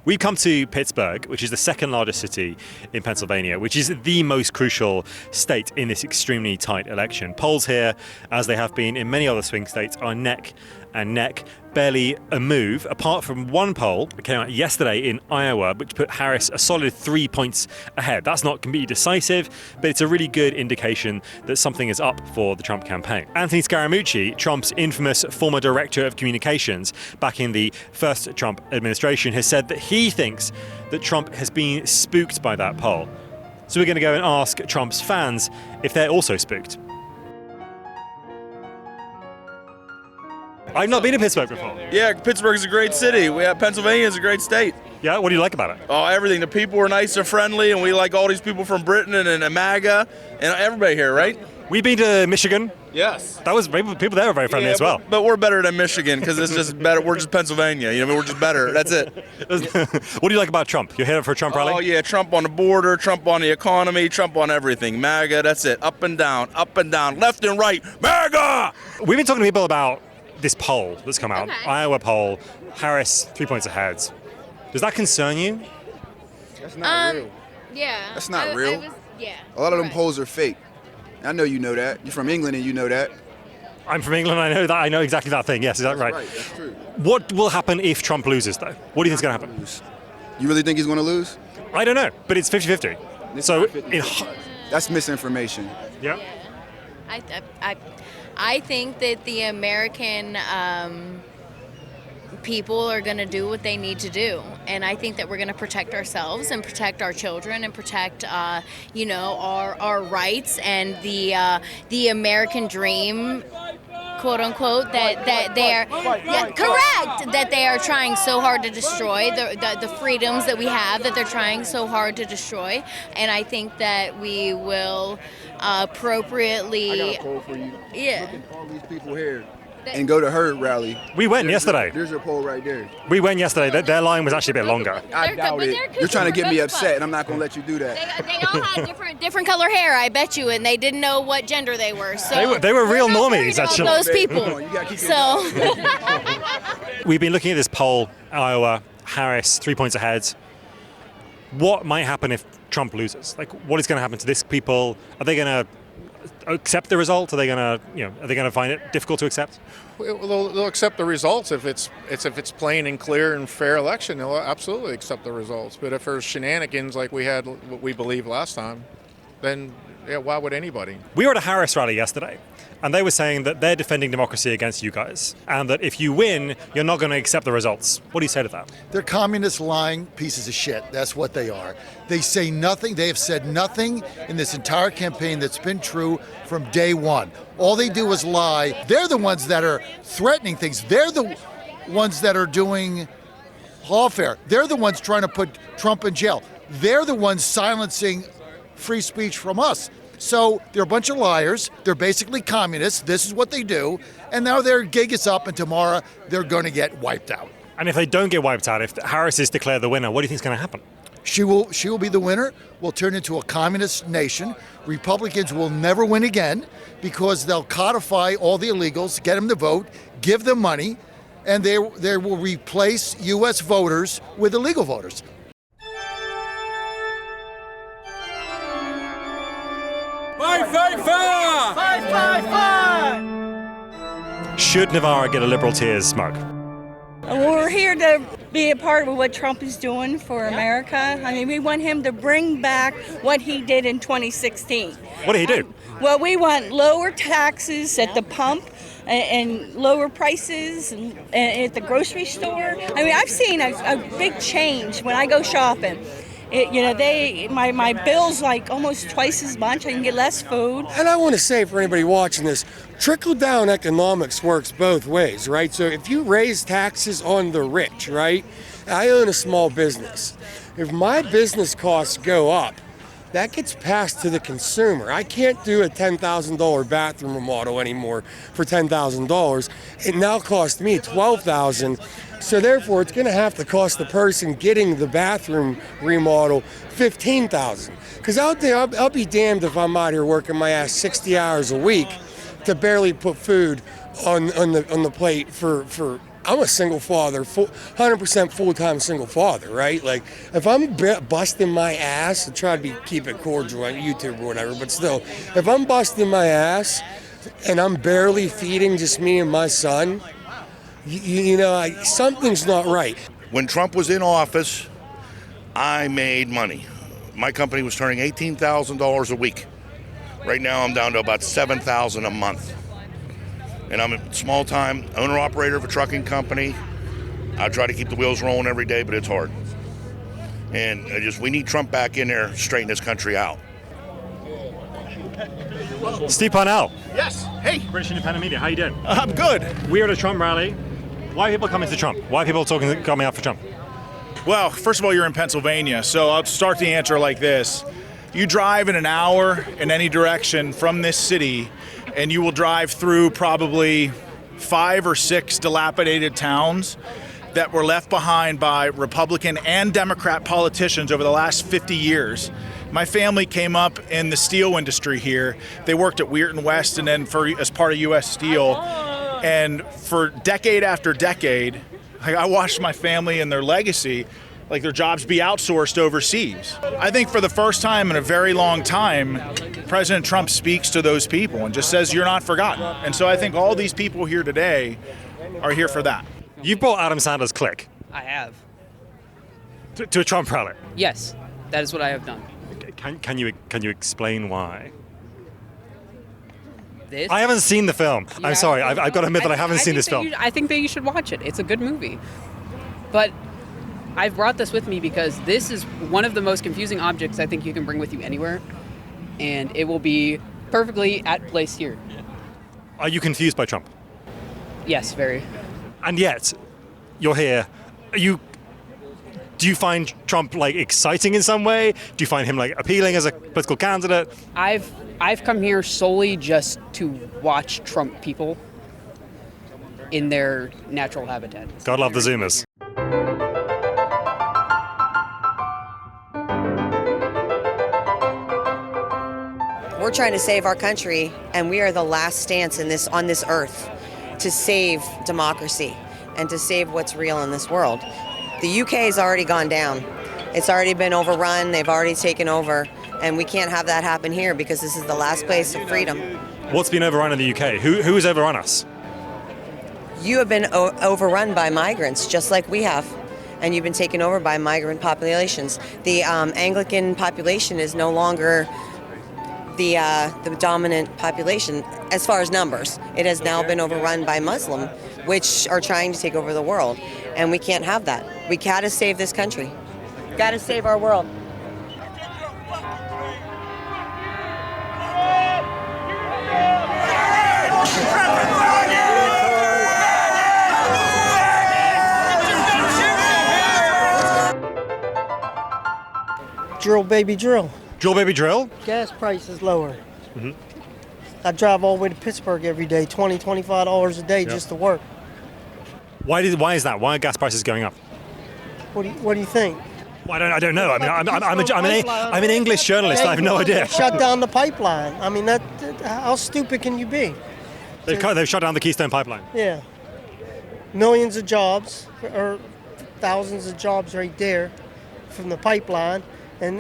We've come to Pittsburgh, which is the second largest city in Pennsylvania, which is the most crucial state in this extremely tight election. Polls here, as they have been in many other swing states, are neck and neck, barely a move, apart from one poll that came out yesterday in Iowa, which put Harris a solid 3 points ahead. That's not completely decisive, but it's a really good indication that something is up for the Trump campaign. Anthony Scaramucci, Trump's infamous former director of communications back in the first Trump administration, has said that he thinks that Trump has been spooked by that poll. So we're going to go and ask Trump's fans if they're also spooked. I've not been to Pittsburgh before. Yeah, Pittsburgh is a great city. Pennsylvania is a great state. Yeah, what do you like about it? Oh, everything. The people are nice and friendly, and we like all these people from Britain and MAGA and everybody here, right? We've been to Michigan. Yes. That was people there were very friendly as well. But we're better than Michigan because it's just better. We're just Pennsylvania. You know, we're just better. That's it. What do you like about Trump? You're here for a Trump rally? Oh yeah, Trump on the border, Trump on the economy, Trump on everything. MAGA. That's it. Up and down, left and right. MAGA. We've been talking to people about this poll that's come out, Okay. Iowa poll, Harris 3 points ahead. Does that concern you? That's not real. Yeah. That's not real. Yeah. A lot of them right. polls are fake. I know you know that. You're from England and you know that. I'm from England, I know that. I know exactly that thing. Yes, is that right? That's true. What will happen if Trump loses, though? What do you think is going to happen? You really think he's going to lose? I don't know, but it's 50-50. It's So, not 50. That's misinformation. yeah. I think that the American people are going to do what they need to do, and I think that we're going to protect ourselves and protect our children and protect, our rights and the American dream, quote unquote, that they are correct, that they are trying so hard to destroy the freedoms that we have, that they're trying so hard to destroy, and I think that we will appropriately. I got a poll for you. Yeah. Look at all these people here and go to her rally. We went yesterday. There's your poll right there. We went yesterday. Their line was actually a bit longer. I doubt it. You're trying to get me upset, and I'm not going to let you do that. They all had different color hair, I bet you, and they didn't know what gender they were. So They were real we're not normies, worried about actually. Those Come people. on, you gotta keep it So We've been looking at this poll, Iowa, Harris 3 points ahead. What might happen if Trump loses? Like, what is going to happen to this people? Are they going to accept the result? Are they going to find it difficult to accept? Well, they'll accept the results if it's plain and clear and fair election. They'll absolutely accept the results. But if there's shenanigans like we had, what we believed last time, then yeah, why would anybody? We were at a Harris rally yesterday, and they were saying that they're defending democracy against you guys, and that if you win, you're not going to accept the results. What do you say to that? They're communist lying pieces of shit. That's what they are. They say nothing. They have said nothing in this entire campaign that's been true from day one. All they do is lie. They're the ones that are threatening things. They're the ones that are doing lawfare. They're the ones trying to put Trump in jail. They're the ones silencing free speech from us. So they're a bunch of liars. They're basically communists. This is what they do. And now their gig is up, and tomorrow they're going to get wiped out. And if they don't get wiped out, if Harris is declared the winner, what do you think is going to happen? She will be the winner. We'll turn into a communist nation. Republicans will never win again because they'll codify all the illegals, get them to vote, give them money, and they will replace U.S. voters with illegal voters. Should Novara get a liberal tears smug? We're here to be a part of what Trump is doing for America. I mean, we want him to bring back what he did in 2016. What did he do? Well, we want lower taxes at the pump and lower prices and at the grocery store. I mean, I've seen a big change when I go shopping. My bill's like almost twice as much. I can get less food. And I want to say for anybody watching this, trickle-down economics works both ways, right? So if you raise taxes on the rich, right? I own a small business. If my business costs go up, that gets passed to the consumer. I can't do a $10,000 bathroom remodel anymore for $10,000. It now costs me $12,000. So therefore, it's going to have to cost the person getting the bathroom remodel $15,000. Because I'll be damned if I'm out here working my ass 60 hours a week to barely put food on the plate for I'm a single father, 100% full-time single father, right? Like, if I'm busting my ass, and try to keep it cordial on YouTube or whatever, but still, if I'm busting my ass and I'm barely feeding just me and my son, something's not right. When Trump was in office, I made money. My company was turning $18,000 a week. Right now, I'm down to about $7,000 a month. And I'm a small-time owner-operator of a trucking company. I try to keep the wheels rolling every day, but it's hard. And we need Trump back in there, straighten this country out. Steve Parnell. Yes. Hey. British Independent Media. How you doing? I'm good. We're at a Trump rally. Why are people coming to Trump? Why are people coming out for Trump? Well, first of all, you're in Pennsylvania, so I'll start the answer like this. You drive in an hour in any direction from this city, and you will drive through probably 5 or 6 dilapidated towns that were left behind by Republican and Democrat politicians over the last 50 years. My family came up in the steel industry here. They worked at Weirton West and then as part of U.S. Steel. And for decade after decade, I watched my family and their legacy, like their jobs be outsourced overseas. I think for the first time in a very long time, President Trump speaks to those people and just says, you're not forgotten. And so I think all these people here today are here for that. You brought Adam Sandler's clique I have. to a Trump rally. Yes, that is what I have done. Can you explain why? This? I haven't seen the film. Yeah, I'm sorry. I've got to admit that I haven't seen this film. I think that you should watch it. It's a good movie. But I've brought this with me because this is one of the most confusing objects I think you can bring with you anywhere. And it will be perfectly at place here. Are you confused by Trump? Yes, very. And yet, you're here. Do you find Trump exciting in some way? Do you find him appealing as a political candidate? I've come here solely just to watch Trump people in their natural habitat. God love the Zoomers. We're trying to save our country, and we are the last stance on this earth to save democracy and to save what's real in this world. The UK has already gone down. It's already been overrun. They've already taken over. And we can't have that happen here because this is the last place of freedom. What's been overrun in the UK? Who has overrun us? You have been overrun by migrants, just like we have. And you've been taken over by migrant populations. The Anglican population is no longer the dominant population as far as numbers. It has now been overrun by Muslim, which are trying to take over the world. And we can't have that. We gotta save this country. Gotta save our world. Drill, baby, drill. Drill, baby, drill? Gas price is lower. Mm-hmm. I drive all the way to Pittsburgh every day, $20, $25 a day just to work. Why is that? Why are gas prices going up? What do you think? Well, I don't know. I mean, I'm an English journalist. I have no idea. Shut down the pipeline. I mean, how stupid can you be? They've shut down the Keystone Pipeline. Yeah. Millions of jobs, or thousands of jobs right there from the pipeline. And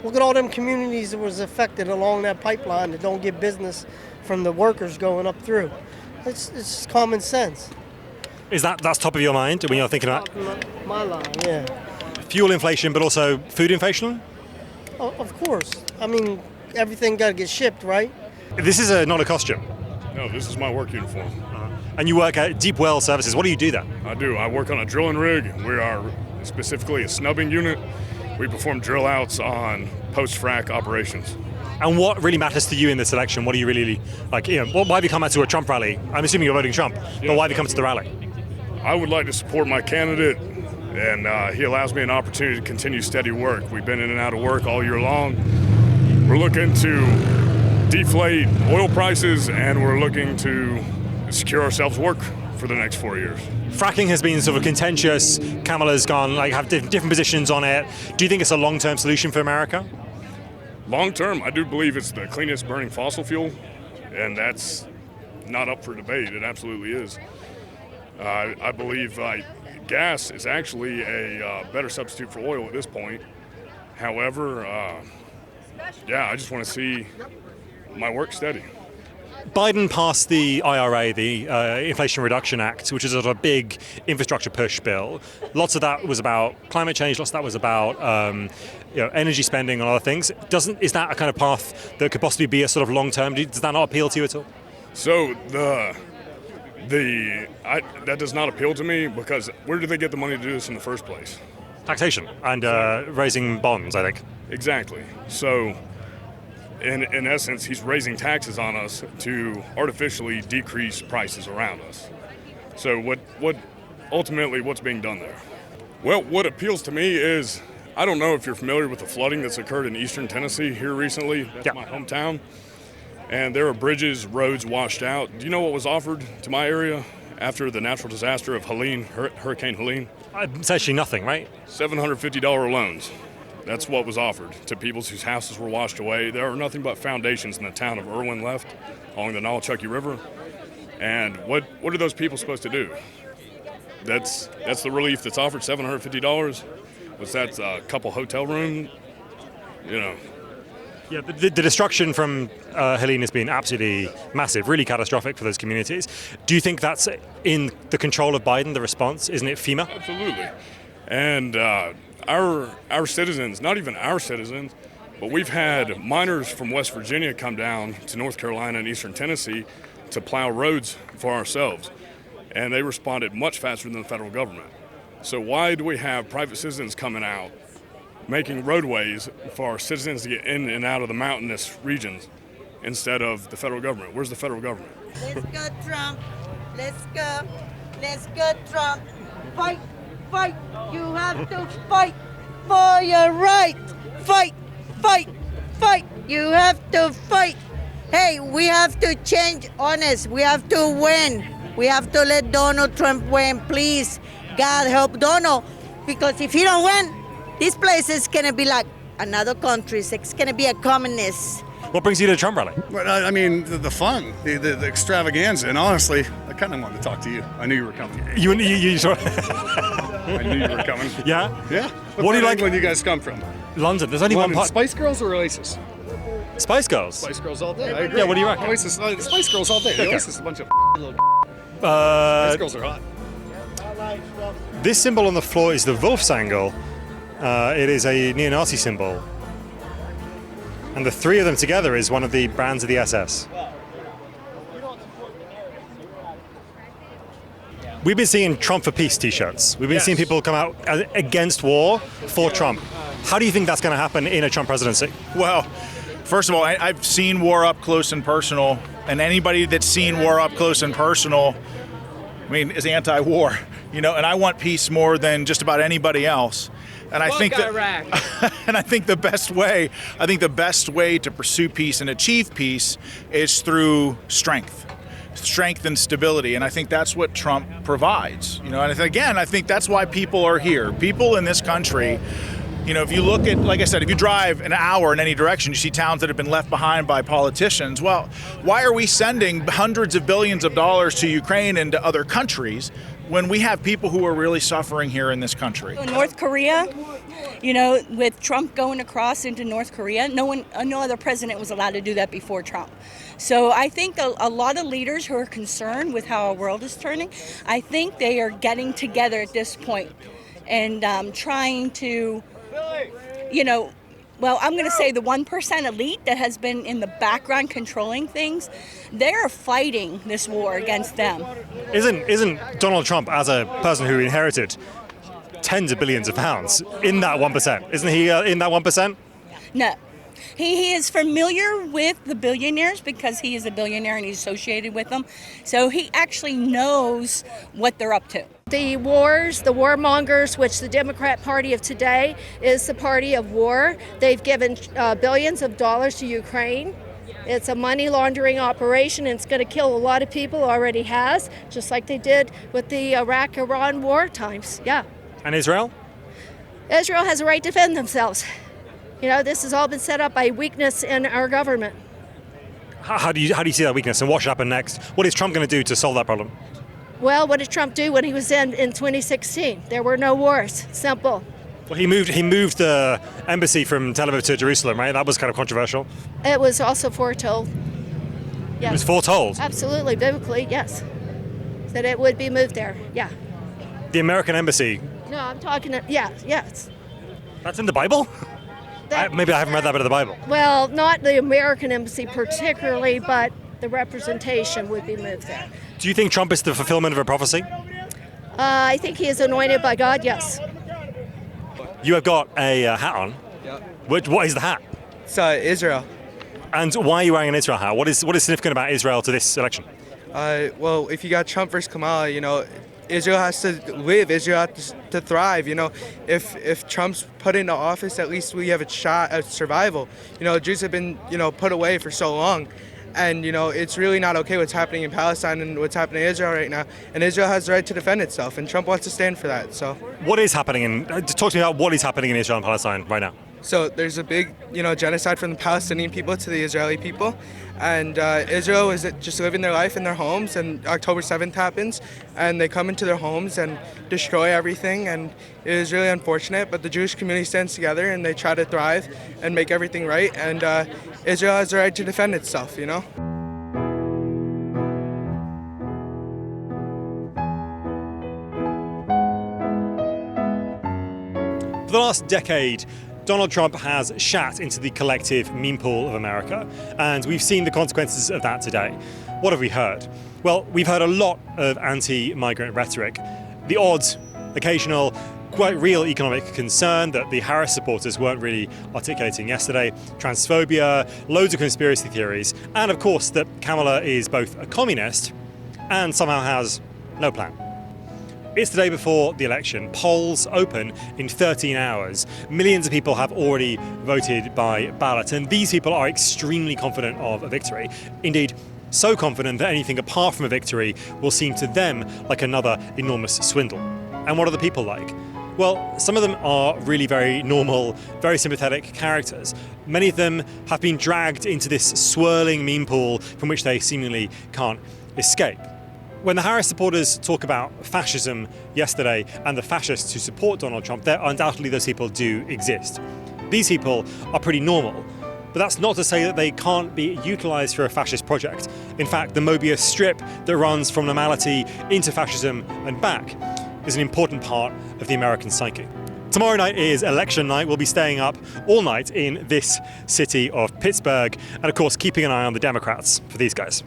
look at all them communities that was affected along that pipeline that don't get business from the workers going up through. It's just common sense. That's top of your mind when you're thinking about my line? Yeah. Fuel inflation, but also food inflation? Oh, of course. I mean, everything got to get shipped, right? This is not a costume. No, this is my work uniform. And you work at Deep Well Services. What do you do there? I do. I work on a drilling rig. We are specifically a snubbing unit. We perform drill outs on post-frac operations. And what really matters to you in this election? What do you really why have you come out to a Trump rally? I'm assuming you're voting Trump, but why have you come to the rally? I would like to support my candidate, and he allows me an opportunity to continue steady work. We've been in and out of work all year long. We're looking to deflate oil prices, and we're looking to secure ourselves work for the next 4 years. Fracking has been sort of contentious. Kamala's gone, have different positions on it. Do you think it's a long-term solution for America? Long-term, I do believe it's the cleanest burning fossil fuel, and that's not up for debate. It absolutely is. I believe gas is actually a better substitute for oil at this point. However, I just want to see my work steady. Biden passed the IRA, the Inflation Reduction Act, which is a big infrastructure push bill. Lots of that was about climate change. Lots of that was about energy spending and other things. Is that a kind of path that could possibly be a sort of long term? Does that not appeal to you at all? So that does not appeal to me, because where do they get the money to do this in the first place? Taxation and raising bonds, I think. Exactly. So, in essence, he's raising taxes on us to artificially decrease prices around us. So what's being done there? Well, what appeals to me is, I don't know if you're familiar with the flooding that's occurred in eastern Tennessee here recently. That's my hometown. And there are bridges, roads washed out. Do you know what was offered to my area after the natural disaster of Hurricane Helene? It's actually nothing, right? $750 loans. That's what was offered to people whose houses were washed away. There are nothing but foundations in the town of Irwin left along the Nolichucky River. And what are those people supposed to do? That's the relief that's offered, $750. Was that a couple hotel rooms? Yeah, the destruction from Helene has been absolutely massive, really catastrophic for those communities. Do you think that's in the control of Biden, the response? Isn't it FEMA? Absolutely. And our citizens, not even our citizens, but we've had miners from West Virginia come down to North Carolina and eastern Tennessee to plow roads for ourselves. And they responded much faster than the federal government. So why do we have private citizens coming out making roadways for our citizens to get in and out of the mountainous regions instead of the federal government? Where's the federal government? Let's go, Trump. Let's go. Let's go, Trump. Fight, fight. You have to fight for your right. Fight, fight, fight. You have to fight. Hey, we have to change honest. We have to win. We have to let Donald Trump win, please. God help Donald, because if he don't win, this place is going to be like another country. It's going to be a communist. What brings you to the Trump rally? Well, I mean, the fun, the extravaganza, and honestly, I kind of wanted to talk to you. I knew you were coming. You sort I knew you were coming. Yeah? Yeah. What do you like? When you guys come from? London. There's only one part. Spice Girls or Oasis? Spice Girls. Spice Girls all day. I agree. Yeah, what do you reckon? Oasis, Spice Girls all day. Okay. Oasis is a bunch of little Spice Girls are hot. This symbol on the floor is the Wolfsangel. It is a neo-Nazi symbol. And the three of them together is one of the brands of the SS. We've been seeing Trump for Peace t-shirts. We've been seeing people come out against war for Trump. How do you think that's going to happen in a Trump presidency? Well, first of all, I've seen war up close and personal, and anybody that's seen war up close and personal, is anti-war, and I want peace more than just about anybody else. And I think that, and I think the best way to pursue peace and achieve peace is through strength and stability. And I think that's what Trump provides. And I think that's why people are here. People in this country, if you look at, like I said, if you drive an hour in any direction, you see towns that have been left behind by politicians. Well, why are we sending hundreds of billions of dollars to Ukraine and to other countries when we have people who are really suffering here in this country? North Korea, with Trump going across into North Korea, no other president was allowed to do that before Trump. So I think a lot of leaders who are concerned with how our world is turning, I think they are getting together at this point and trying to, I'm going to say the 1% elite that has been in the background controlling things, they're fighting this war against them. Isn't Donald Trump, as a person who inherited tens of billions of pounds, in that 1%? Isn't he in that 1%? No. He is familiar with the billionaires because he is a billionaire and he's associated with them. So he actually knows what they're up to. The wars, the warmongers, which the Democrat Party of today is the party of war. They've given billions of dollars to Ukraine. It's a money laundering operation, and it's going to kill a lot of people, already has, just like they did with the Iraq-Iran war times. Yeah. And Israel? Israel has a right to defend themselves. This has all been set up by weakness in our government. How do you see that weakness, and what should happen next? What is Trump going to do to solve that problem? Well, what did Trump do when he was in 2016? There were no wars. Simple. Well, he moved the embassy from Tel Aviv to Jerusalem, right? That was kind of controversial. It was also foretold. Yes. It was foretold? Absolutely, biblically, yes. That it would be moved there, yeah. The American embassy? No, I'm talking, yes. That's in the Bible? Maybe I haven't read that bit of the Bible. Well, not the American embassy particularly, but the representation would be moved there. Do you think Trump is the fulfillment of a prophecy? I think he is anointed by God, yes. You have got a hat on. Yeah. What is the hat? It's Israel. And why are you wearing an Israel hat? What is significant about Israel to this election? Well, if you got Trump versus Kamala, Israel has to live. Israel has to thrive. If Trump's put into office, at least we have a shot at survival. Jews have been put away for so long. And, it's really not okay what's happening in Palestine and what's happening in Israel right now. And Israel has the right to defend itself, and Trump wants to stand for that. So, what is happening talk to me about what is happening in Israel and Palestine right now? So there's a big, genocide from the Palestinian people to the Israeli people. And Israel is just living their life in their homes, and October 7th happens, and they come into their homes and destroy everything, and it is really unfortunate, but the Jewish community stands together, and they try to thrive and make everything right, and Israel has the right to defend itself, For the last decade, Donald Trump has shat into the collective meme pool of America, and we've seen the consequences of that today. What have we heard? Well, we've heard a lot of anti-migrant rhetoric. The odd, occasional, quite real economic concern that the Harris supporters weren't really articulating yesterday, transphobia, loads of conspiracy theories, and of course that Kamala is both a communist and somehow has no plan. It's the day before the election. Polls open in 13 hours. Millions of people have already voted by ballot, and these people are extremely confident of a victory. Indeed, so confident that anything apart from a victory will seem to them like another enormous swindle. And what are the people like? Well, some of them are really very normal, very sympathetic characters. Many of them have been dragged into this swirling meme pool from which they seemingly can't escape. When the Harris supporters talk about fascism yesterday and the fascists who support Donald Trump, there undoubtedly those people do exist. These people are pretty normal, but that's not to say that they can't be utilised for a fascist project. In fact, the Mobius strip that runs from normality into fascism and back is an important part of the American psyche. Tomorrow night is election night. We'll be staying up all night in this city of Pittsburgh and, of course, keeping an eye on the Democrats for these guys.